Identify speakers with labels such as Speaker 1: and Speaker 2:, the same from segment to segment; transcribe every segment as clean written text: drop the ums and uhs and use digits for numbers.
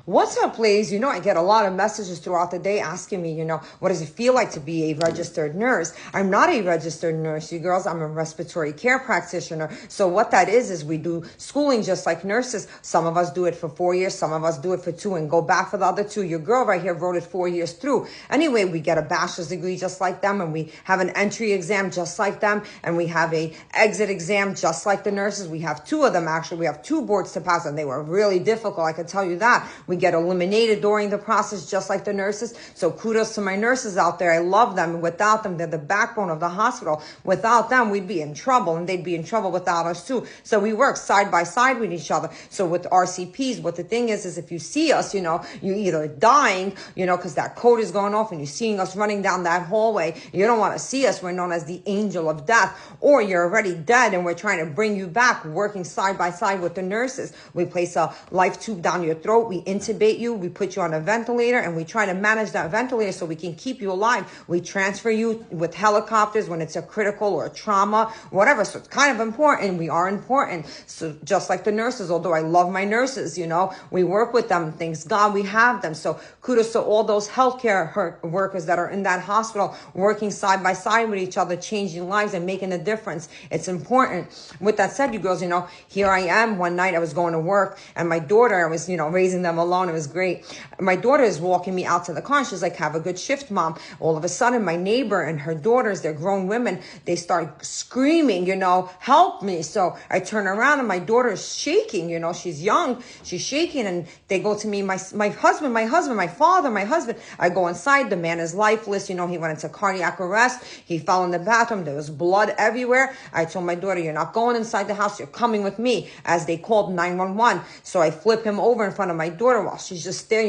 Speaker 1: What's up, ladies? I get a lot of messages throughout the day asking me, what does it feel like to be a registered nurse? I'm not a registered nurse, you girls. I'm a respiratory care practitioner. So what that is we do schooling just like nurses. Some of us do it for 4 years. Some of us do it for 2 and go back for the other 2. Your girl right here wrote it 4 years through. Anyway, we get a bachelor's degree just like them, and we have an entry exam just like them, and we have a exit exam just like the nurses. We have 2 of them, actually. We have 2 boards to pass, and they were really difficult. I can tell you that. We get eliminated during the process just like the nurses. So kudos to my nurses out there. I love them. Without them, they're the backbone of the hospital. Without them, we'd be in trouble, and they'd be in trouble without us too. So we work side by side with each other. So with RCPs, what the thing is if you see us, you're either dying, because that code is going off and you're seeing us running down that hallway. You don't want to see us. We're known as the angel of death. Or you're already dead and we're trying to bring you back, working side by side with the nurses. We place a life tube down your throat. We intubate you, we put you on a ventilator, and we try to manage that ventilator so we can keep you alive. We transfer you with helicopters when it's a critical or a trauma, whatever. So it's kind of important. We are important. So just like the nurses, although I love my nurses, we work with them. Thanks God we have them. So kudos to all those healthcare workers that are in that hospital, working side by side with each other, changing lives and making a difference. It's important. With that said, you girls, here I am. One night I was going to work, and my daughter, I was, raising them alone. It was great. My daughter is walking me out to the car, and she's like, have a good shift, Mom. All of a sudden, my neighbor and her daughters, they're grown women, they start screaming, help me. So I turn around, and my daughter is shaking, she's young, she's shaking, and they go to me, my husband, my father, my husband. I go inside, the man is lifeless, he went into cardiac arrest, he fell in the bathroom, there was blood everywhere. I told my daughter, you're not going inside the house, you're coming with me, as they called 911. So I flip him over in front of my daughter while she's just there,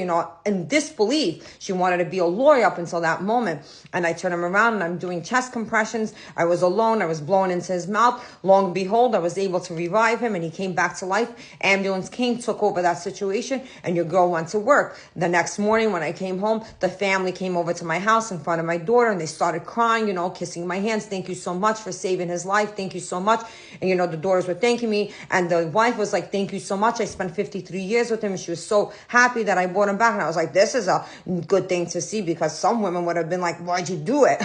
Speaker 1: in disbelief. She wanted to be a lawyer up until that moment. And I turn him around and I'm doing chest compressions. I was alone. I was blowing into his mouth. Long and behold, I was able to revive him and he came back to life. Ambulance came, took over that situation, and your girl went to work. The next morning when I came home, the family came over to my house in front of my daughter and they started crying, kissing my hands. Thank you so much for saving his life. Thank you so much. And, the daughters were thanking me. And the wife was like, thank you so much. I spent 53 years with him. And she was so happy that I brought him back. And I was like, this is a good thing to see, because some women would have been like, why'd you do it?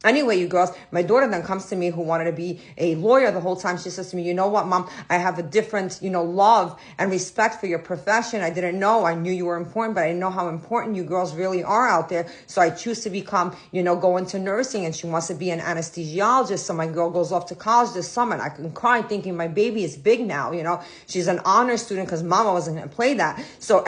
Speaker 1: Anyway, you girls, my daughter then comes to me, who wanted to be a lawyer the whole time. She says to me, you know what, Mom, I have a different, love and respect for your profession. I didn't know. I knew you were important, but I didn't know how important you girls really are out there. So I choose to become, go into nursing. And she wants to be an anesthesiologist. So my girl goes off to college this summer, and I can cry thinking my baby is big now. She's an honor student because Mama wasn't going to play that. So